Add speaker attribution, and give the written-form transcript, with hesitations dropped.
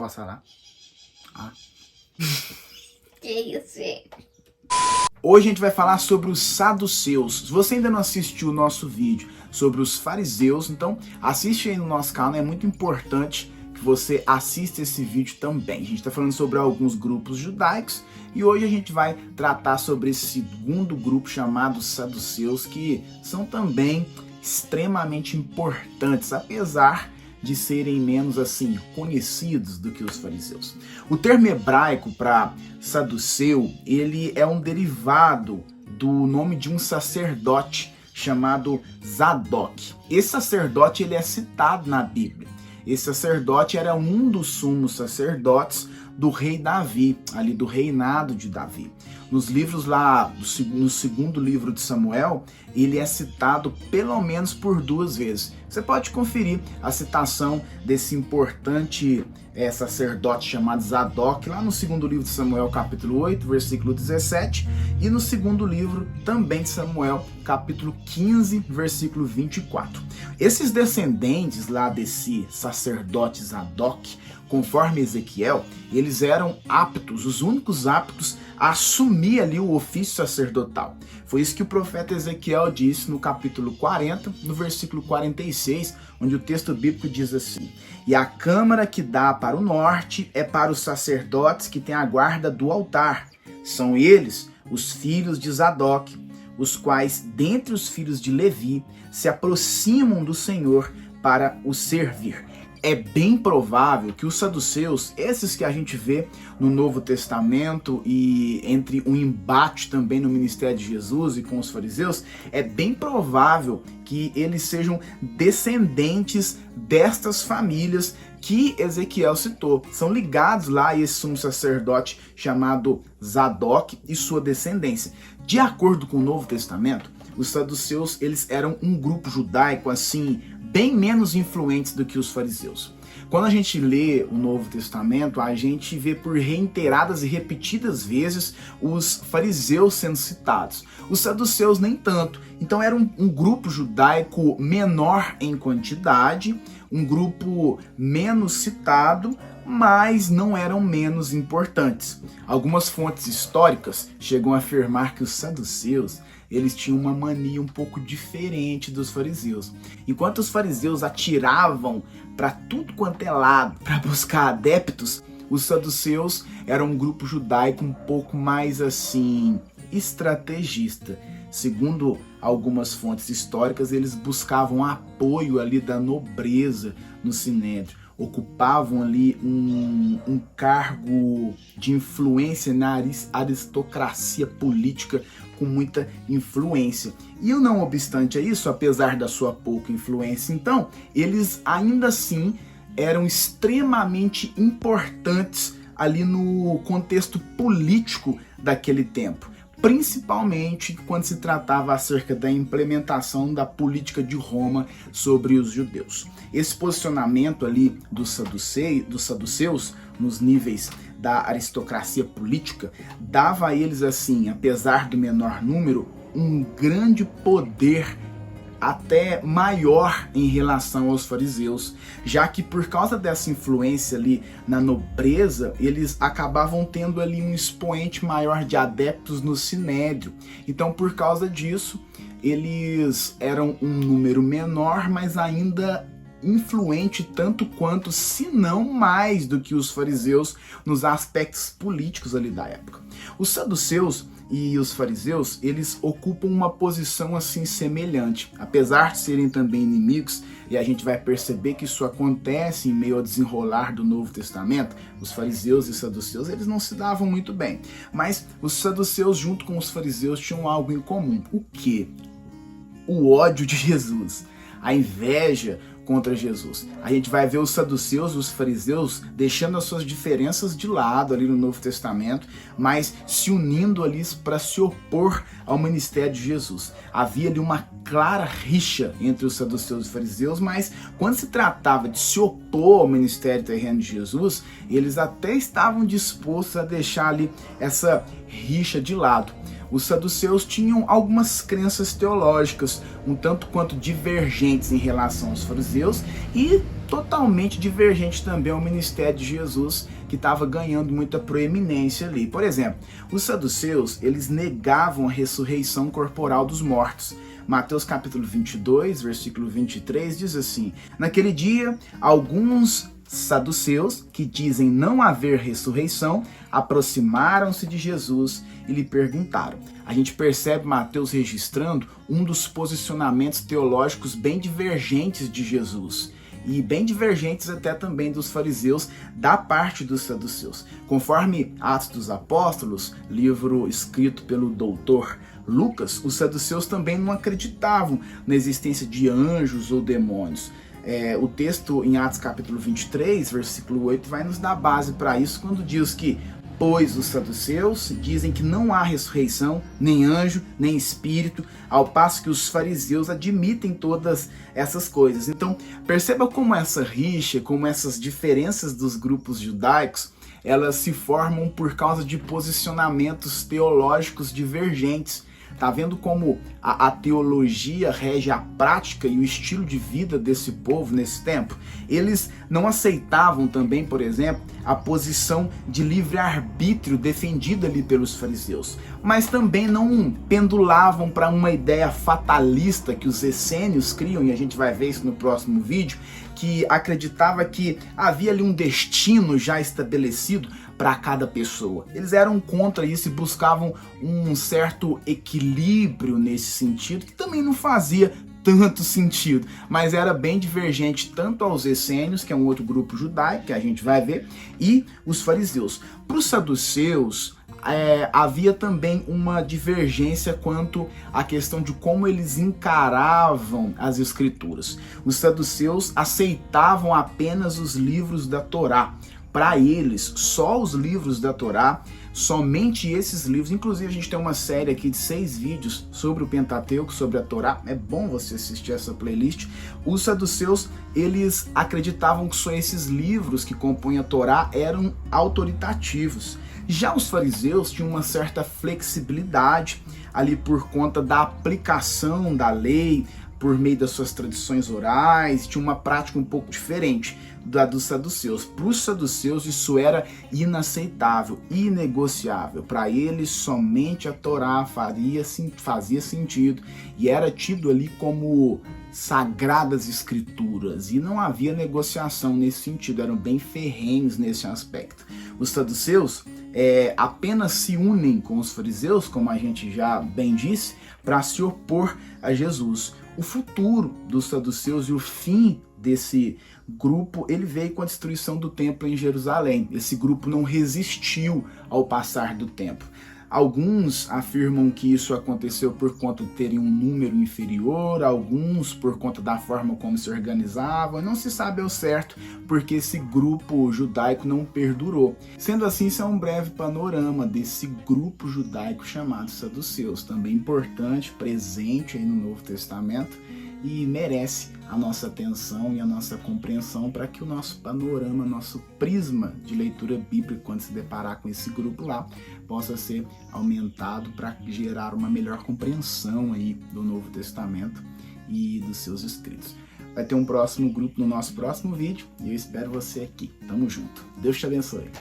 Speaker 1: Posso falar? Ah.
Speaker 2: Que isso, gente?
Speaker 1: Hoje a gente vai falar sobre os saduceus. Se você ainda não assistiu o nosso vídeo sobre os fariseus, então assiste aí no nosso canal, é muito importante que você assista esse vídeo também. A gente está falando sobre alguns grupos judaicos e hoje a gente vai tratar sobre esse segundo grupo chamado saduceus, que são também extremamente importantes, apesar de serem menos assim conhecidos do que os fariseus. O termo hebraico para saduceu, ele é um derivado do nome de um sacerdote chamado Zadok. Esse sacerdote ele é citado na Bíblia. Esse sacerdote era um dos sumos sacerdotes do rei Davi, ali do reinado de Davi. Nos livros lá, no segundo livro de Samuel, ele é citado pelo menos por 2 vezes. Você pode conferir a citação desse importante sacerdote chamado Zadok, lá no segundo livro de Samuel, capítulo 8, versículo 17, e no segundo livro também de Samuel, capítulo 15, versículo 24. Esses descendentes lá desse sacerdote Zadok, conforme Ezequiel, eles eram aptos, os únicos aptos a assumir ali o ofício sacerdotal. Foi isso que o profeta Ezequiel disse no capítulo 40, no versículo 46, onde o texto bíblico diz assim: "E a câmara que dá para o norte é para os sacerdotes que têm a guarda do altar. São eles os filhos de Zadok, os quais, dentre os filhos de Levi, se aproximam do Senhor para o servir." É bem provável que os saduceus, esses que a gente vê no Novo Testamento e entre um embate também no ministério de Jesus e com os fariseus, é bem provável que eles sejam descendentes destas famílias que Ezequiel citou. São ligados lá a esse sumo sacerdote chamado Zadok e sua descendência. De acordo com o Novo Testamento, os saduceus eles eram um grupo judaico assim bem menos influentes do que os fariseus. Quando a gente lê o Novo Testamento, a gente vê por reiteradas e repetidas vezes os fariseus sendo citados. Os saduceus nem tanto. Então era um grupo judaico menor em quantidade, um grupo menos citado, mas não eram menos importantes. Algumas fontes históricas chegam a afirmar que os saduceus eles tinham uma mania um pouco diferente dos fariseus. Enquanto os fariseus atiravam para tudo quanto é lado para buscar adeptos, os saduceus eram um grupo judaico um pouco mais assim estrategista. Segundo algumas fontes históricas, eles buscavam apoio ali da nobreza no sinédrio, ocupavam ali um cargo de influência na aristocracia política com muita influência. E não obstante a isso, apesar da sua pouca influência, então, eles ainda assim eram extremamente importantes ali no contexto político daquele tempo, principalmente quando se tratava acerca da implementação da política de Roma sobre os judeus. Esse posicionamento ali dos saduceus nos níveis da aristocracia política dava a eles assim, apesar do menor número, um grande poder até maior em relação aos fariseus, já que por causa dessa influência ali na nobreza, eles acabavam tendo ali um expoente maior de adeptos no sinédrio. Então, por causa disso, eles eram um número menor, mas ainda influente tanto quanto, se não mais do que os fariseus nos aspectos políticos ali da época. Os saduceus e os fariseus, eles ocupam uma posição assim semelhante, apesar de serem também inimigos, e a gente vai perceber que isso acontece em meio ao desenrolar do Novo Testamento. Os fariseus e saduceus, eles não se davam muito bem, mas os saduceus junto com os fariseus tinham algo em comum. O quê? O ódio de Jesus, a inveja contra Jesus. A gente vai ver os saduceus e os fariseus deixando as suas diferenças de lado ali no Novo Testamento, mas se unindo ali para se opor ao ministério de Jesus. Havia ali uma clara rixa entre os saduceus e fariseus, mas quando se tratava de se opor ao ministério terreno de Jesus, eles até estavam dispostos a deixar ali essa rixa de lado. Os saduceus tinham algumas crenças teológicas um tanto quanto divergentes em relação aos fariseus e totalmente divergente também ao ministério de Jesus, que estava ganhando muita proeminência ali. Por exemplo, os saduceus, eles negavam a ressurreição corporal dos mortos. Mateus capítulo 22, versículo 23, diz assim: naquele dia, alguns saduceus, que dizem não haver ressurreição, aproximaram-se de Jesus e lhe perguntaram. A gente percebe Mateus registrando um dos posicionamentos teológicos bem divergentes de Jesus, e bem divergentes até também dos fariseus, da parte dos saduceus. Conforme Atos dos Apóstolos, livro escrito pelo doutor Lucas, os saduceus também não acreditavam na existência de anjos ou demônios. O texto em Atos capítulo 23, versículo 8, vai nos dar base para isso, quando diz que pois os saduceus dizem que não há ressurreição, nem anjo, nem espírito, ao passo que os fariseus admitem todas essas coisas. Então, perceba como essa rixa, como essas diferenças dos grupos judaicos, elas se formam por causa de posicionamentos teológicos divergentes. Tá vendo como a teologia rege a prática e o estilo de vida desse povo nesse tempo? Eles não aceitavam também, por exemplo, a posição de livre-arbítrio defendida ali pelos fariseus, mas também não pendulavam para uma ideia fatalista que os essênios criam, e a gente vai ver isso no próximo vídeo, que acreditava que havia ali um destino já estabelecido para cada pessoa. Eles eram contra isso e buscavam um certo equilíbrio nesse sentido, que também não fazia tanto sentido, mas era bem divergente tanto aos essênios, que é um outro grupo judaico, que a gente vai ver, e os fariseus. Para os saduceus, havia também uma divergência quanto à questão de como eles encaravam as escrituras. Os saduceus aceitavam apenas os livros da Torá. Para eles, só os livros da Torá, somente esses livros. Inclusive a gente tem uma série aqui de 6 vídeos sobre o Pentateuco, sobre a Torá, é bom você assistir essa playlist. Os saduceus, eles acreditavam que só esses livros que compõem a Torá eram autoritativos. Já os fariseus tinham uma certa flexibilidade ali por conta da aplicação da lei, por meio das suas tradições orais, tinha uma prática um pouco diferente da dos saduceus. Para os saduceus isso era inaceitável, inegociável. Para eles somente a Torá fazia sentido e era tido ali como sagradas escrituras, e não havia negociação nesse sentido, eram bem ferrenhos nesse aspecto. Os saduceus apenas se unem com os fariseus, como a gente já bem disse, para se opor a Jesus. O futuro dos saduceus e o fim desse grupo, ele veio com a destruição do templo em Jerusalém. Esse grupo não resistiu ao passar do tempo. Alguns afirmam que isso aconteceu por conta de terem um número inferior, alguns por conta da forma como se organizavam. Não se sabe ao certo porque esse grupo judaico não perdurou. Sendo assim, isso é um breve panorama desse grupo judaico chamado saduceus, também importante, presente aí no Novo Testamento, e merece a nossa atenção e a nossa compreensão para que o nosso panorama, nosso prisma de leitura bíblica, quando se deparar com esse grupo lá, possa ser aumentado para gerar uma melhor compreensão aí do Novo Testamento e dos seus escritos. Vai ter um próximo grupo no nosso próximo vídeo e eu espero você aqui. Tamo junto. Deus te abençoe.